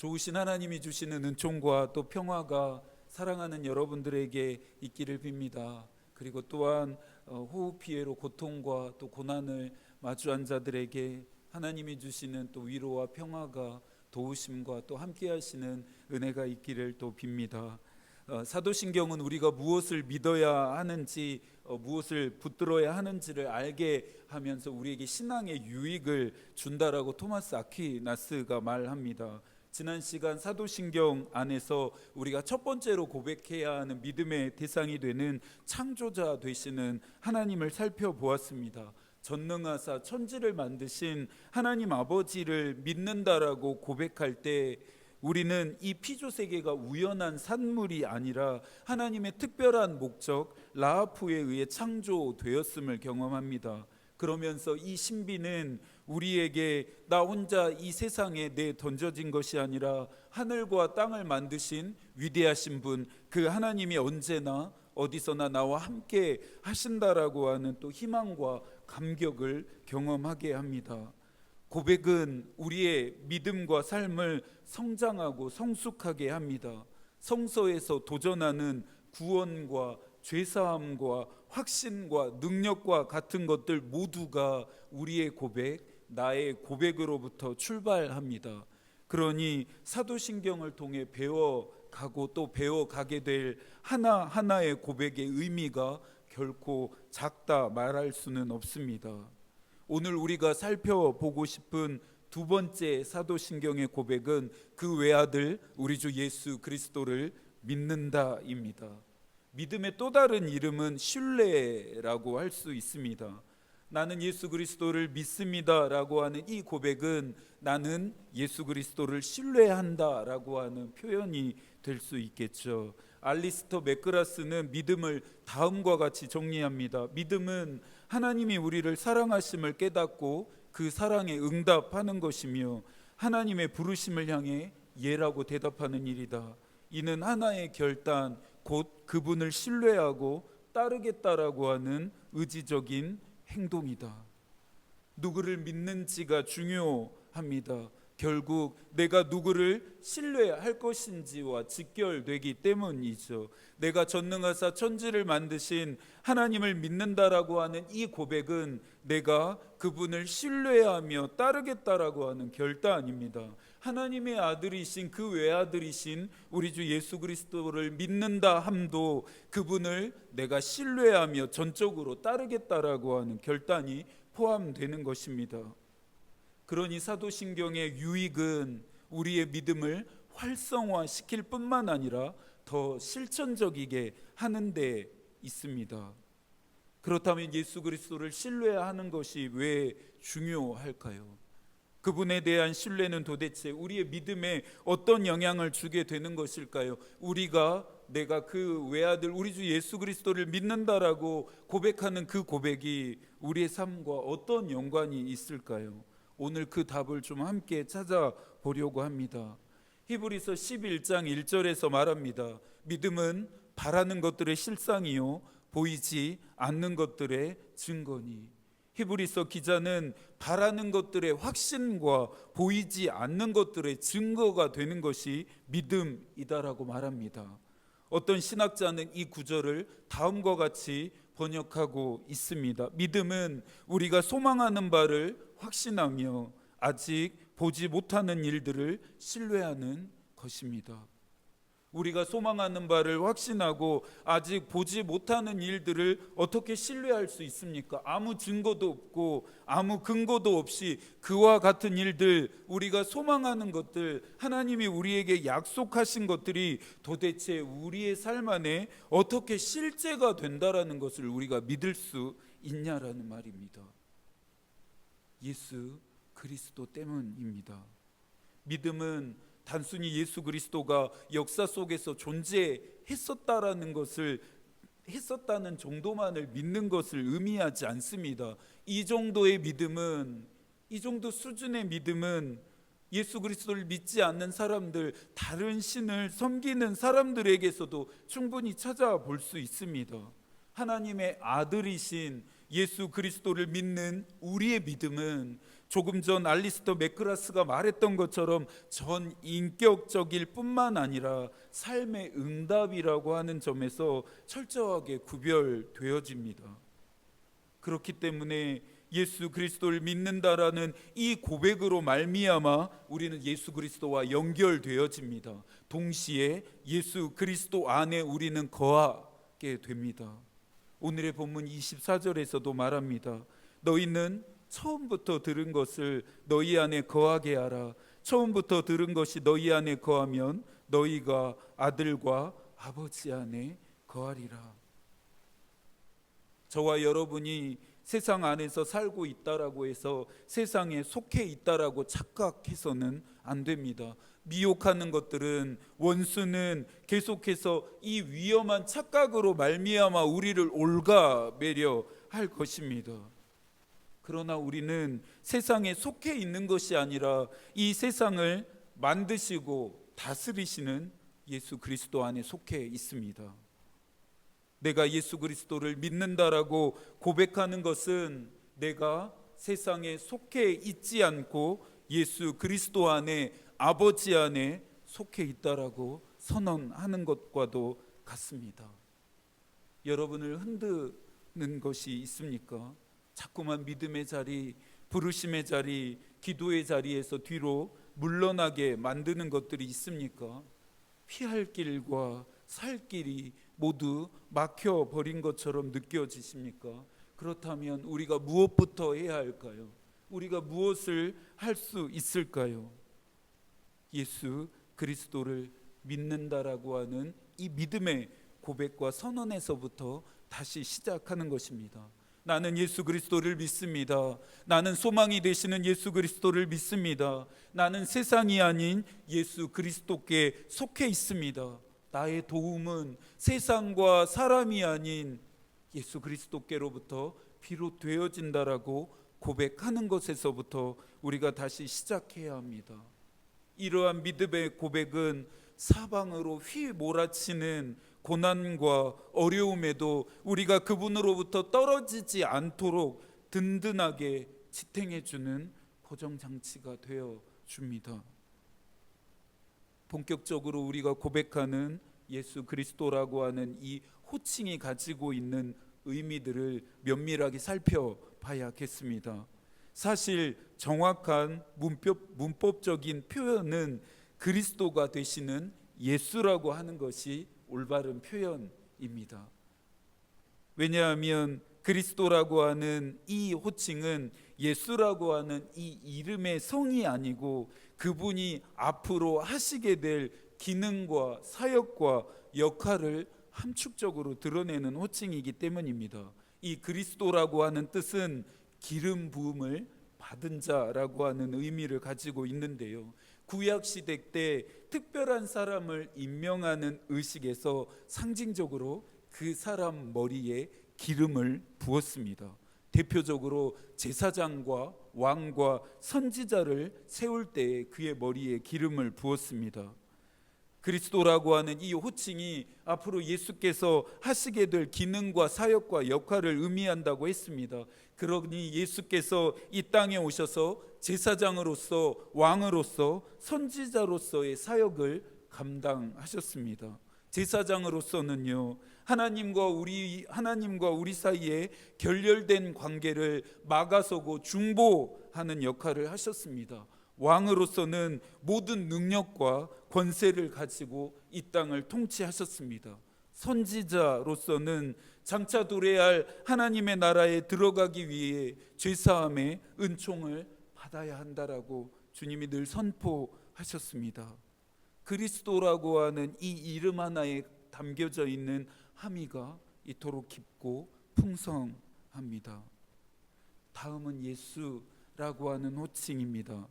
좋으신 하나님이 주시는 은총과 또 평화가 사랑하는 여러분들에게 있기를 빕니다. 그리고 또한 호흡 피해로 고통과 또 고난을 마주한 자들에게 하나님이 주시는 또 위로와 평화가 도우심과 또 함께 하시는 은혜가 있기를 또 빕니다. 사도신경은 우리가 무엇을 믿어야 하는지 무엇을 붙들어야 하는지를 알게 하면서 우리에게 신앙의 유익을 준다라고 토마스 아퀴나스가 말합니다. 지난 시간 사도신경 안에서 우리가 첫 번째로 고백해야 하는 믿음의 대상이 되는 창조자 되시는 하나님을 살펴보았습니다. 전능하사 천지를 만드신 하나님 아버지를 믿는다라고 고백할 때 우리는 이 피조세계가 우연한 산물이 아니라 하나님의 특별한 목적 라하푸에 의해 창조되었음을 경험합니다. 그러면서 이 신비는 우리에게 나 혼자 이 세상에 던져진 것이 아니라 하늘과 땅을 만드신 위대하신 분, 그 하나님이 언제나 어디서나 나와 함께 하신다라고 하는 또 희망과 감격을 경험하게 합니다. 고백은 우리의 믿음과 삶을 성장하고 성숙하게 합니다. 성서에서 도전하는 구원과 죄사함과 확신과 능력과 같은 것들 모두가 우리의 고백, 나의 고백으로부터 출발합니다. 그러니 사도신경을 통해 배워가고 또 배워가게 될 하나하나의 고백의 의미가 결코 작다 말할 수는 없습니다. 오늘 우리가 살펴보고 싶은 두 번째 사도신경의 고백은 그 외아들 우리 주 예수 그리스도를 믿는다입니다. 믿음의 또 다른 이름은 신뢰라고 할 수 있습니다. 나는 예수 그리스도를 믿습니다라고 하는 이 고백은 나는 예수 그리스도를 신뢰한다라고 하는 표현이 될 수 있겠죠. 알리스터 맥그라스는 믿음을 다음과 같이 정리합니다. 믿음은 하나님이 우리를 사랑하심을 깨닫고 그 사랑에 응답하는 것이며 하나님의 부르심을 향해 예라고 대답하는 일이다. 이는 하나의 결단, 곧 그분을 신뢰하고 따르겠다라고 하는 의지적인 행동이다. 누구를 믿는지가 중요합니다. 결국 내가 누구를 신뢰할 것인지와 직결되기 때문이죠. 내가 전능하사 천지를 만드신 하나님을 믿는다라고 하는 이 고백은 내가 그분을 신뢰하며 따르겠다라고 하는 결단입니다. 하나님의 아들이신 그 외아들이신 우리 주 예수 그리스도를 믿는다 함도 그분을 내가 신뢰하며 전적으로 따르겠다라고 하는 결단이 포함되는 것입니다. 그러니 사도신경의 유익은 우리의 믿음을 활성화시킬 뿐만 아니라 더 실천적이게 하는 데 있습니다. 그렇다면 예수 그리스도를 신뢰하는 것이 왜 중요할까요? 그분에 대한 신뢰는 도대체 우리의 믿음에 어떤 영향을 주게 되는 것일까요? 내가 그 외아들 우리 주 예수 그리스도를 믿는다라고 고백하는 그 고백이 우리의 삶과 어떤 연관이 있을까요? 오늘 그 답을 좀 함께 찾아보려고 합니다. 히브리서 11장 1절에서 말합니다. 믿음은 바라는 것들의 실상이요 보이지 않는 것들의 증거니. 히브리서 기자는 바라는 것들의 확신과 보이지 않는 것들의 증거가 되는 것이 믿음이다라고 말합니다. 어떤 신학자는 이 구절을 다음과 같이 번역하고 있습니다. 믿음은 우리가 소망하는 바를 확신하며 아직 보지 못하는 일들을 신뢰하는 것입니다. 우리가 소망하는 바를 확신하고 아직 보지 못하는 일들을 어떻게 신뢰할 수 있습니까? 아무 증거도 없고 아무 근거도 없이 그와 같은 일들, 우리가 소망하는 것들, 하나님이 우리에게 약속하신 것들이 도대체 우리의 삶 안에 어떻게 실제가 된다라는 것을 우리가 믿을 수 있냐라는 말입니다. 예수 그리스도 때문입니다. 믿음은 단순히 예수 그리스도가 역사 속에서 존재했었다라는 것을 했었다는 정도만을 믿는 것을 의미하지 않습니다. 이 정도의 믿음은, 이 정도 수준의 믿음은 예수 그리스도를 믿지 않는 사람들, 다른 신을 섬기는 사람들에게서도 충분히 찾아볼 수 있습니다. 하나님의 아들이신 예수 그리스도를 믿는 우리의 믿음은 조금 전 알리스터 맥크라스가 말했던 것처럼 전 인격적일 뿐만 아니라 삶의 응답이라고 하는 점에서 철저하게 구별되어집니다. 그렇기 때문에 예수 그리스도를 믿는다라는 이 고백으로 말미암아 우리는 예수 그리스도와 연결되어집니다. 동시에 예수 그리스도 안에 우리는 거하게 됩니다. 오늘의 본문 24절에서도 말합니다. 너희는 처음부터 들은 것을 너희 안에 거하게 하라. 처음부터 들은 것이 너희 안에 거하면 너희가 아들과 아버지 안에 거하리라. 저와 여러분이 세상 안에서 살고 있다라고 해서 세상에 속해 있다라고 착각해서는 안 됩니다. 미혹하는 것들은, 원수는 계속해서 이 위험한 착각으로 말미암아 우리를 올가매려 할 것입니다. 그러나 우리는 세상에 속해 있는 것이 아니라 이 세상을 만드시고 다스리시는 예수 그리스도 안에 속해 있습니다. 내가 예수 그리스도를 믿는다라고 고백하는 것은 내가 세상에 속해 있지 않고 예수 그리스도 안에, 아버지 안에 속해 있다라고 선언하는 것과도 같습니다. 여러분을 흔드는 것이 있습니까? 자꾸만 믿음의 자리, 부르심의 자리, 기도의 자리에서 뒤로 물러나게 만드는 것들이 있습니까? 피할 길과 살 길이 모두 막혀버린 것처럼 느껴지십니까? 그렇다면 우리가 무엇부터 해야 할까요? 우리가 무엇을 할 수 있을까요? 예수 그리스도를 믿는다라고 하는 이 믿음의 고백과 선언에서부터 다시 시작하는 것입니다. 나는 예수 그리스도를 믿습니다. 나는 소망이 되시는 예수 그리스도를 믿습니다. 나는 세상이 아닌 예수 그리스도께 속해 있습니다. 나의 도움은 세상과 사람이 아닌 예수 그리스도께로부터 비롯되어진다라고 고백하는 것에서부터 우리가 다시 시작해야 합니다. 이러한 믿음의 고백은 사방으로 휘몰아치는 고난과 어려움에도 우리가 그분으로부터 떨어지지 않도록 든든하게 지탱해 주는 보정장치가 되어 줍니다. 본격적으로 우리가 고백하는 예수 그리스도라고 하는 이 호칭이 가지고 있는 의미들을 면밀하게 살펴봐야겠습니다. 사실 정확한 문법적인 표현은 그리스도가 되시는 예수라고 하는 것이 올바른 표현입니다. 왜냐하면 그리스도라고 하는 이 호칭은 예수라고 하는 이 이름의 성이 아니고 그분이 앞으로 하시게 될 기능과 사역과 역할을 함축적으로 드러내는 호칭이기 때문입니다. 이 그리스도라고 하는 뜻은 기름 부음을 받은 자라고 하는 의미를 가지고 있는데요. 구약 시대 때 특별한 사람을 임명하는 의식에서 상징적으로 그 사람 머리에 기름을 부었습니다. 대표적으로 제사장과 왕과 선지자를 세울 때 그의 머리에 기름을 부었습니다. 그리스도라고 하는 이 호칭이 앞으로 예수께서 하시게 될 기능과 사역과 역할을 의미한다고 했습니다. 그러니 예수께서 이 땅에 오셔서 제사장으로서, 왕으로서, 선지자로서의 사역을 감당하셨습니다. 제사장으로서는요, 하나님과 우리 사이에 결렬된 관계를 막아서고 중보하는 역할을 하셨습니다. 왕으로서는 모든 능력과 권세를 가지고 이 땅을 통치하셨습니다. 선지자로서는 장차 도래해야 할 하나님의 나라에 들어가기 위해 죄사함의 은총을 받아야 한다라고 주님이 늘 선포하셨습니다. 그리스도라고 하는 이 이름 하나에 담겨져 있는 함의가 이토록 깊고 풍성합니다. 다음은 예수라고 하는 호칭입니다.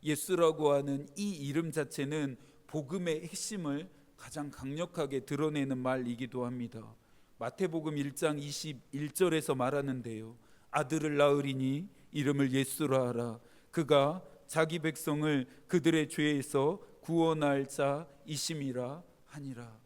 예수라고 하는 이 이름 자체는 복음의 핵심을 가장 강력하게 드러내는 말이기도 합니다. 마태복음 1장 21절에서 말하는데요, 아들을 낳으리니 이름을 예수라 하라. 그가 자기 백성을 그들의 죄에서 구원할 자이심이라 하니라.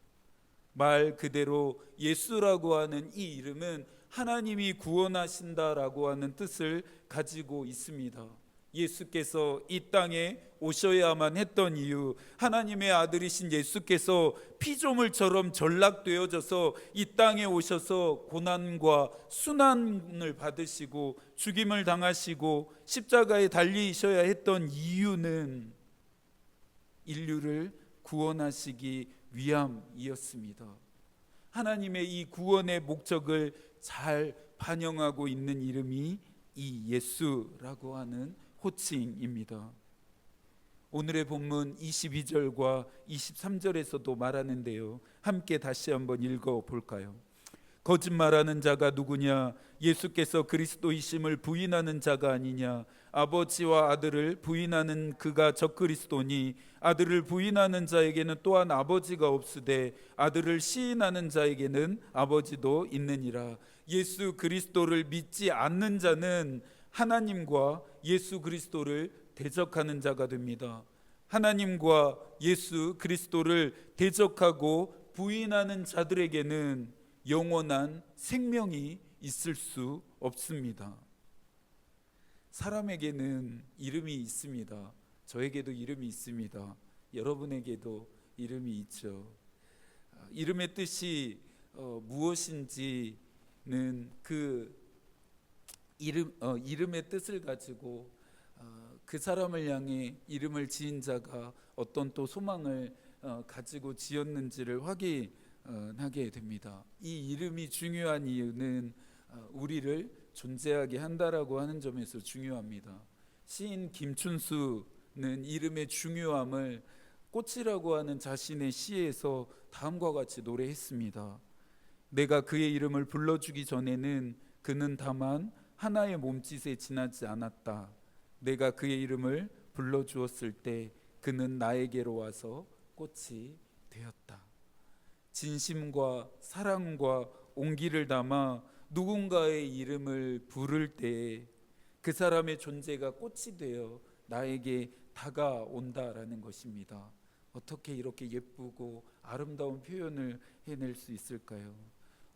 말 그대로 예수라고 하는 이 이름은 하나님이 구원하신다라고 하는 뜻을 가지고 있습니다. 예수께서 이 땅에 오셔야만 했던 이유, 하나님의 아들이신 예수께서 피조물처럼 전락되어져서 이 땅에 오셔서 고난과 순환을 받으시고 죽임을 당하시고 십자가에 달리셔야 했던 이유는 인류를 구원하시기 위함이었습니다. 하나님의 이 구원의 목적을 잘 반영하고 있는 이름이 이 예수라고 하는 호칭입니다. 오늘의 본문 22절과 23절에서도 말하는데요, 함께 다시 한번 읽어볼까요? 거짓말하는 자가 누구냐? 예수께서 그리스도이심을 부인하는 자가 아니냐? 아버지와 아들을 부인하는 그가 적그리스도니 아들을 부인하는 자에게는 또한 아버지가 없으되 아들을 시인하는 자에게는 아버지도 있느니라. 예수 그리스도를 믿지 않는 자는 하나님과 예수 그리스도를 대적하는 자가 됩니다. 하나님과 예수 그리스도를 대적하고 부인하는 자들에게는 영원한 생명이 있을 수 없습니다. 사람에게는 이름이 있습니다. 저에게도 이름이 있습니다. 여러분에게도 이름이 있죠. 이름의 뜻이 무엇인지는 그 이름의 뜻을 가지고 그 사람을 향해 이름을 지은 자가 어떤 또 소망을 가지고 지었는지를 확인하게 됩니다. 이 이름이 중요한 이유는 우리를 존재하게 한다라고 하는 점에서 중요합니다. 시인 김춘수는 이름의 중요함을 꽃이라고 하는 자신의 시에서 다음과 같이 노래했습니다. 내가 그의 이름을 불러주기 전에는 그는 다만 하나의 몸짓에 지나지 않았다. 내가 그의 이름을 불러주었을 때 그는 나에게로 와서 꽃이 되었다. 진심과 사랑과 온기를 담아 누군가의 이름을 부를 때 그 사람의 존재가 꽃이 되어 나에게 다가온다라는 것입니다. 어떻게 이렇게 예쁘고 아름다운 표현을 해낼 수 있을까요?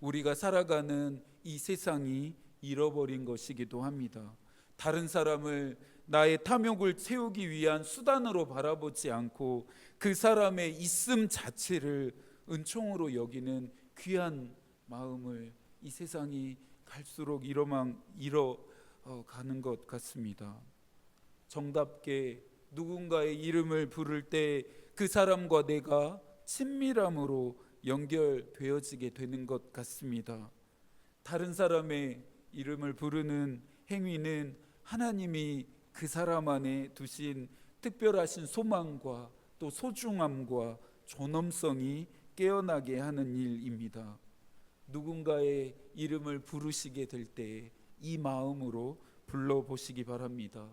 우리가 살아가는 이 세상이 잃어버린 것이기도 합니다. 다른 사람을 나의 탐욕을 채우기 위한 수단으로 바라보지 않고 그 사람의 있음 자체를 은총으로 여기는 귀한 마음을 이 세상이 갈수록 잃어가는 것 같습니다. 정답게 누군가의 이름을 부를 때 그 사람과 내가 친밀함으로 연결되어지게 되는 것 같습니다. 다른 사람의 이름을 부르는 행위는 하나님이 그 사람 안에 두신 특별하신 소망과 또 소중함과 존엄성이 깨어나게 하는 일입니다. 누군가의 이름을 부르시게 될 때 이 마음으로 불러보시기 바랍니다.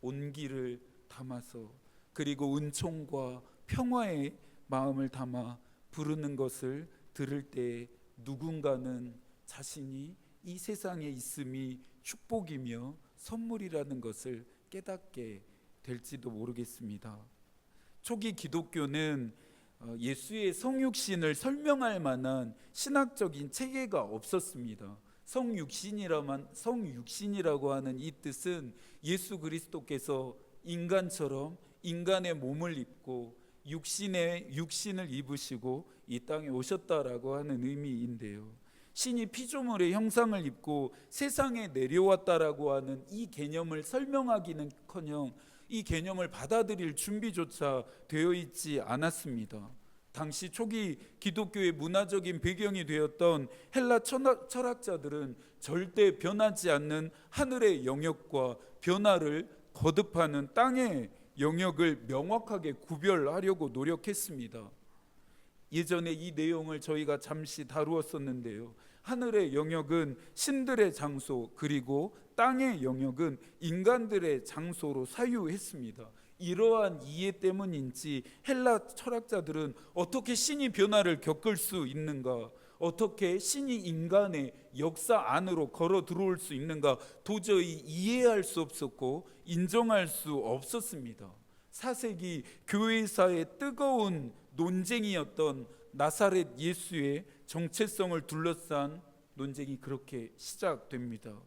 온기를 담아서, 그리고 은총과 평화의 마음을 담아 부르는 것을 들을 때 누군가는 자신이 이 세상에 있음이 축복이며 선물이라는 것을 깨닫게 될지도 모르겠습니다. 초기 기독교는 예수의 성육신을 설명할 만한 신학적인 체계가 없었습니다. 성육신이라고 하는 이 뜻은 예수 그리스도께서 인간처럼 인간의 몸을 입고 육신을 입으시고 이 땅에 오셨다라고 하는 의미인데요. 신이 피조물의 형상을 입고 세상에 내려왔다라고 하는 이 개념을 설명하기는커녕 이 개념을 받아들일 준비조차 되어 있지 않았습니다. 당시 초기 기독교의 문화적인 배경이 되었던 헬라 철학자들은 절대 변하지 않는 하늘의 영역과 변화를 거듭하는 땅의 영역을 명확하게 구별하려고 노력했습니다. 예전에 이 내용을 저희가 잠시 다루었었는데요. 하늘의 영역은 신들의 장소, 그리고 땅의 영역은 인간들의 장소로 사유했습니다. 이러한 이해 때문인지 헬라 철학자들은 어떻게 신이 변화를 겪을 수 있는가, 어떻게 신이 인간의 역사 안으로 걸어 들어올 수 있는가 도저히 이해할 수 없었고 인정할 수 없었습니다. 4세기 교회사의 뜨거운 논쟁이었던 나사렛 예수의 정체성을 둘러싼 논쟁이 그렇게 시작됩니다.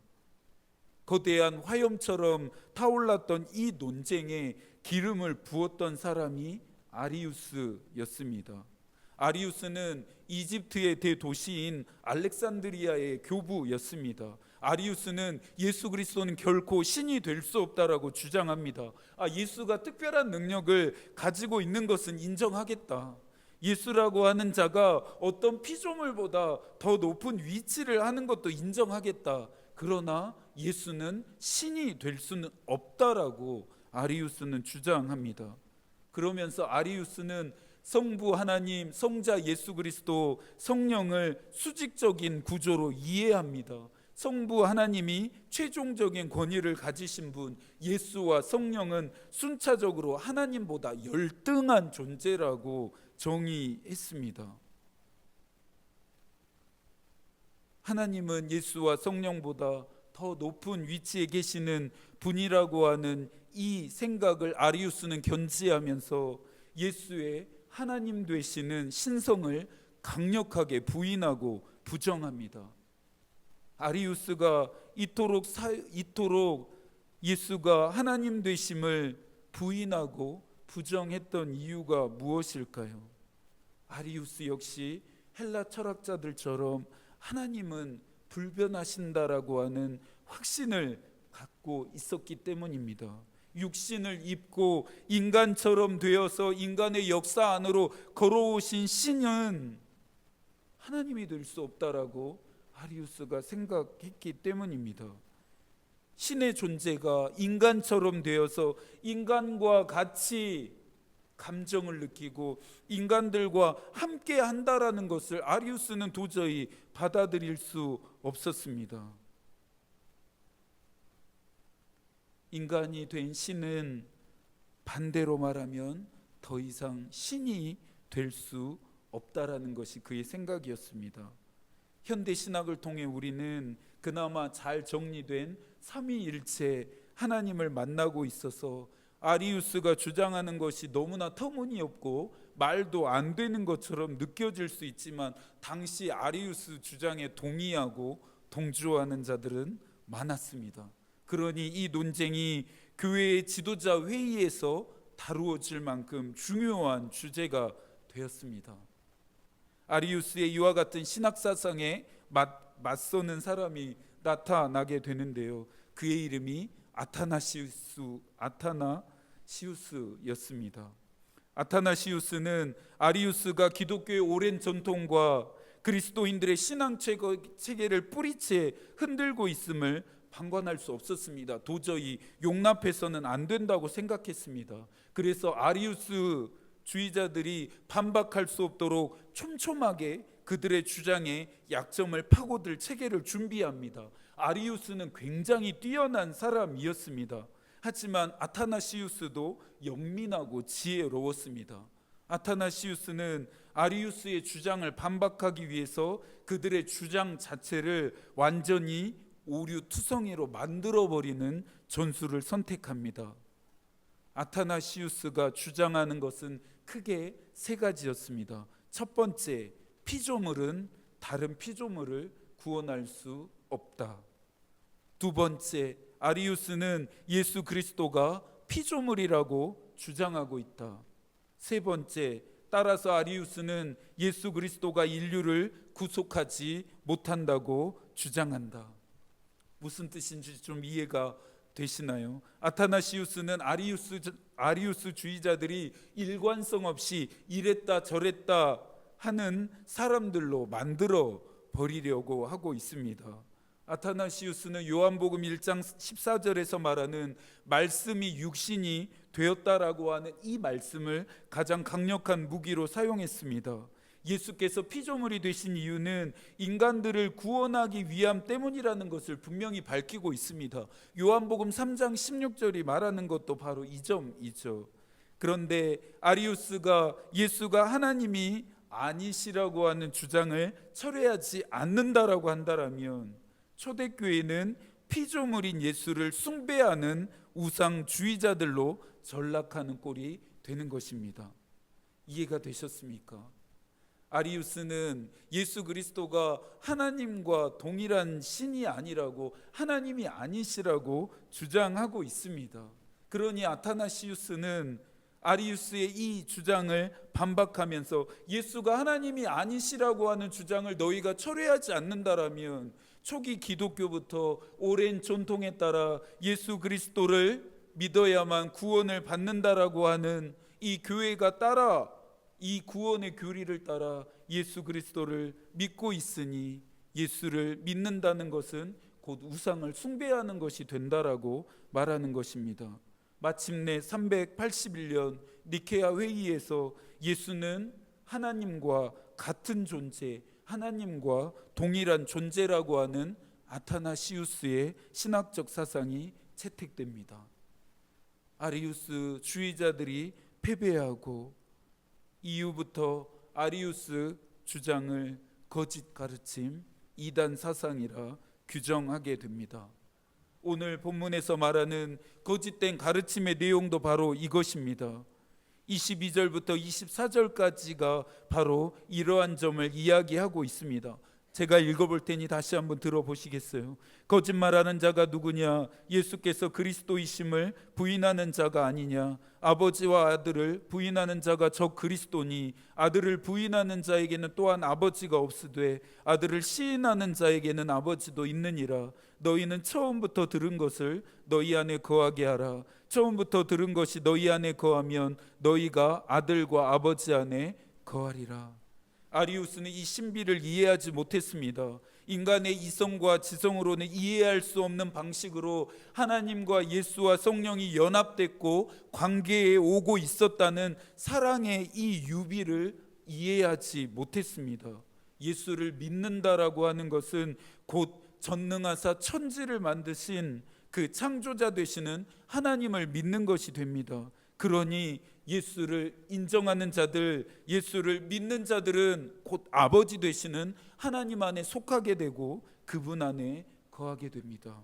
거대한 화염처럼 타올랐던 이 논쟁에 기름을 부었던 사람이 아리우스였습니다. 아리우스는 이집트의 대도시인 알렉산드리아의 교부였습니다. 아리우스는 예수 그리스도는 결코 신이 될 수 없다라고 주장합니다. 예수가 특별한 능력을 가지고 있는 것은 인정하겠다. 예수라고 하는 자가 어떤 피조물보다 더 높은 위치를 하는 것도 인정하겠다. 그러나 예수는 신이 될 수는 없다라고 아리우스는 주장합니다. 그러면서 아리우스는 성부 하나님, 성자 예수 그리스도, 성령을 수직적인 구조로 이해합니다. 성부 하나님이 최종적인 권위를 가지신 분, 예수와 성령은 순차적으로 하나님보다 열등한 존재라고 정의했습니다. 하나님은 예수와 성령보다 더 높은 위치에 계시는 분이라고 하는 이 생각을 아리우스는 견지하면서 예수의 하나님 되시는 신성을 강력하게 부인하고 부정합니다. 아리우스가 이토록 예수가 하나님 되심을 부인하고 부정했던 이유가 무엇일까요? 아리우스 역시 헬라 철학자들처럼 하나님은 불변하신다라고 하는 확신을 갖고 있었기 때문입니다. 육신을 입고 인간처럼 되어서 인간의 역사 안으로 걸어오신 신은 하나님이 될 수 없다라고 아리우스가 생각했기 때문입니다. 신의 존재가 인간처럼 되어서 인간과 같이 감정을 느끼고 인간들과 함께 한다라는 것을 아리우스는 도저히 받아들일 수 없었습니다. 인간이 된 신은 반대로 말하면 더 이상 신이 될 수 없다라는 것이 그의 생각이었습니다. 현대 신학을 통해 우리는 그나마 잘 정리된 삼위일체 하나님을 만나고 있어서 아리우스가 주장하는 것이 너무나 터무니없고 말도 안 되는 것처럼 느껴질 수 있지만 당시 아리우스 주장에 동의하고 동조하는 자들은 많았습니다. 그러니 이 논쟁이 교회의 지도자 회의에서 다루어질 만큼 중요한 주제가 되었습니다. 아리우스의 이와 같은 신학사상에 맞서는 사람이 나타나게 되는데요. 그의 이름이 아타나시우스였습니다. 아타나시우스는 아리우스가 기독교의 오랜 전통과 그리스도인들의 신앙 체계를 뿌리채 흔들고 있음을 방관할 수 없었습니다. 도저히 용납해서는 안 된다고 생각했습니다. 그래서 아리우스 주의자들이 반박할 수 없도록 촘촘하게 그들의 주장에 약점을 파고들 체계를 준비합니다. 아리우스는 굉장히 뛰어난 사람이었습니다. 하지만 아타나시우스도 영민하고 지혜로웠습니다. 아타나시우스는 아리우스의 주장을 반박하기 위해서 그들의 주장 자체를 완전히 오류투성이로 만들어버리는 전술을 선택합니다. 아타나시우스가 주장하는 것은 크게 세 가지였습니다. 첫 번째, 피조물은 다른 피조물을 구원할 수 없다. 두 번째, 아리우스는 예수 그리스도가 피조물이라고 주장하고 있다. 세 번째, 따라서 아리우스는 예수 그리스도가 인류를 구속하지 못한다고 주장한다. 무슨 뜻인지 좀 이해가 되시나요? 아타나시우스는 아리우스 주의자들이 일관성 없이 이랬다 저랬다 하는 사람들로 만들어 버리려고 하고 있습니다. 아타나시우스는 요한복음 1장 14절에서 말하는 말씀이 육신이 되었다라고 하는 이 말씀을 가장 강력한 무기로 사용했습니다. 예수께서 피조물이 되신 이유는 인간들을 구원하기 위함 때문이라는 것을 분명히 밝히고 있습니다. 요한복음 3장 16절이 말하는 것도 바로 이 점이죠. 그런데 아리우스가 예수가 하나님이 아니시라고 하는 주장을 철회하지 않는다라고 한다면 초대교회는 피조물인 예수를 숭배하는 우상주의자들로 전락하는 꼴이 되는 것입니다. 이해가 되셨습니까? 아리우스는 예수 그리스도가 하나님과 동일한 신이 아니라고, 하나님이 아니시라고 주장하고 있습니다. 그러니 아타나시우스는 아리우스의 이 주장을 반박하면서 예수가 하나님이 아니시라고 하는 주장을 너희가 철회하지 않는다라면 초기 기독교부터 오랜 전통에 따라 예수 그리스도를 믿어야만 구원을 받는다라고 하는 이 교회가 따라, 이 구원의 교리를 따라 예수 그리스도를 믿고 있으니 예수를 믿는다는 것은 곧 우상을 숭배하는 것이 된다라고 말하는 것입니다. 마침내 381년 니케아 회의에서 예수는 하나님과 같은 존재, 하나님과 동일한 존재라고 하는 아타나시우스의 신학적 사상이 채택됩니다. 아리우스 주의자들이 패배하고 이후부터 아리우스 주장을 거짓 가르침, 이단 사상이라 규정하게 됩니다. 오늘 본문에서 말하는 거짓된 가르침의 내용도 바로 이것입니다. 22절부터 24절까지가 바로 이러한 점을 이야기하고 있습니다. 제가 읽어볼 테니 다시 한번 들어보시겠어요? 거짓말하는 자가 누구냐? 예수께서 그리스도이심을 부인하는 자가 아니냐? 아버지와 아들을 부인하는 자가 저 그리스도니 아들을 부인하는 자에게는 또한 아버지가 없으되 아들을 시인하는 자에게는 아버지도 있느니라. 너희는 처음부터 들은 것을 너희 안에 거하게 하라. 처음부터 들은 것이 너희 안에 거하면 너희가 아들과 아버지 안에 거하리라. 아리우스는 이 신비를 이해하지 못했습니다. 인간의 이성과 지성으로는 이해할 수 없는 방식으로 하나님과 예수와 성령이 연합됐고 관계에 오고 있었다는 사랑의 이 유비를 이해하지 못했습니다. 예수를 믿는다라고 하는 것은 곧 전능하사 천지를 만드신 그 창조자 되시는 하나님을 믿는 것이 됩니다. 그러니 예수를 인정하는 자들, 예수를 믿는 자들은 곧 아버지 되시는 하나님 안에 속하게 되고 그분 안에 거하게 됩니다.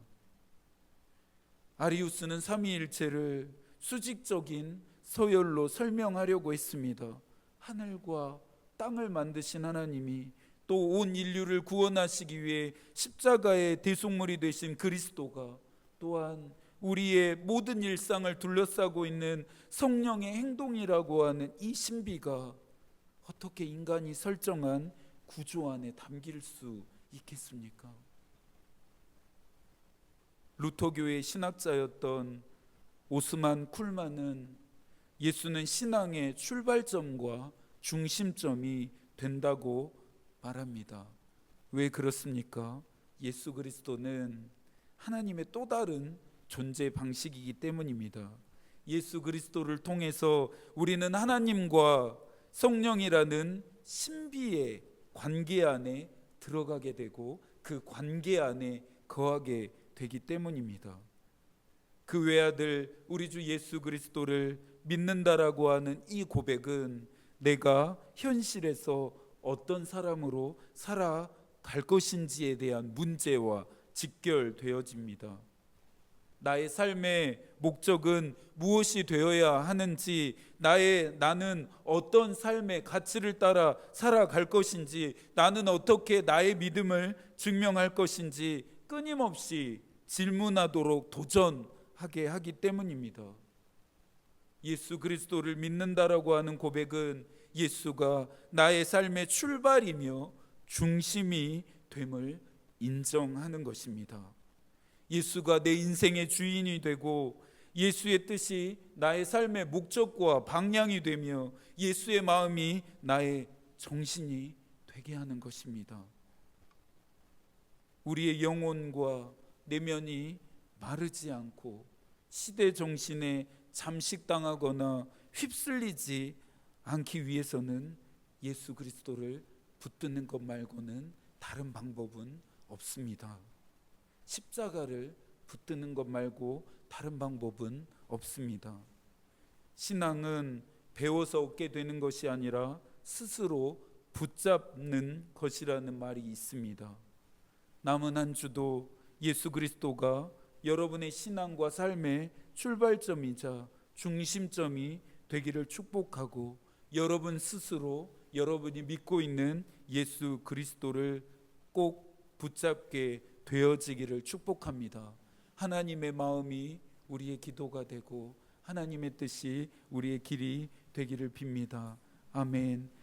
아리우스는 삼위일체를 수직적인 서열로 설명하려고 했습니다. 하늘과 땅을 만드신 하나님이 또 온 인류를 구원하시기 위해 십자가의 대속물이 되신 그리스도가 또한 우리의 모든 일상을 둘러싸고 있는 성령의 행동이라고 하는 이 신비가 어떻게 인간이 설정한 구조 안에 담길 수 있겠습니까? 루터교의 신학자였던 오스만 쿨만은 예수는 신앙의 출발점과 중심점이 된다고 말합니다. 왜 그렇습니까? 예수 그리스도는 하나님의 또 다른 존재 방식이기 때문입니다. 예수 그리스도를 통해서 우리는 하나님과 성령이라는 신비의 관계 안에 들어가게 되고 그 관계 안에 거하게 되기 때문입니다. 그 외아들 우리 주 예수 그리스도를 믿는다라고 하는 이 고백은 내가 현실에서 어떤 사람으로 살아갈 것인지에 대한 문제와 직결되어집니다. 나의 삶의 목적은 무엇이 되어야 하는지, 나는 어떤 삶의 가치를 따라 살아갈 것인지, 나는 어떻게 나의 믿음을 증명할 것인지 끊임없이 질문하도록 도전하게 하기 때문입니다. 예수 그리스도를 믿는다라고 하는 고백은 예수가 나의 삶의 출발이며 중심이 됨을 인정하는 것입니다. 예수가 내 인생의 주인이 되고 예수의 뜻이 나의 삶의 목적과 방향이 되며 예수의 마음이 나의 정신이 되게 하는 것입니다. 우리의 영혼과 내면이 마르지 않고 시대 정신에 잠식당하거나 휩쓸리지 않기 위해서는 예수 그리스도를 붙드는 것 말고는 다른 방법은 없습니다. 십자가를 붙드는 것 말고 다른 방법은 없습니다. 신앙은 배워서 얻게 되는 것이 아니라 스스로 붙잡는 것이라는 말이 있습니다. 남은 한 주도 예수 그리스도가 여러분의 신앙과 삶의 출발점이자 중심점이 되기를 축복하고 여러분 스스로 여러분이 믿고 있는 예수 그리스도를 꼭 붙잡게 되어지기를 축복합니다. 하나님의 마음이 우리의 기도가 되고 하나님의 뜻이 우리의 길이 되기를 빕니다. 아멘.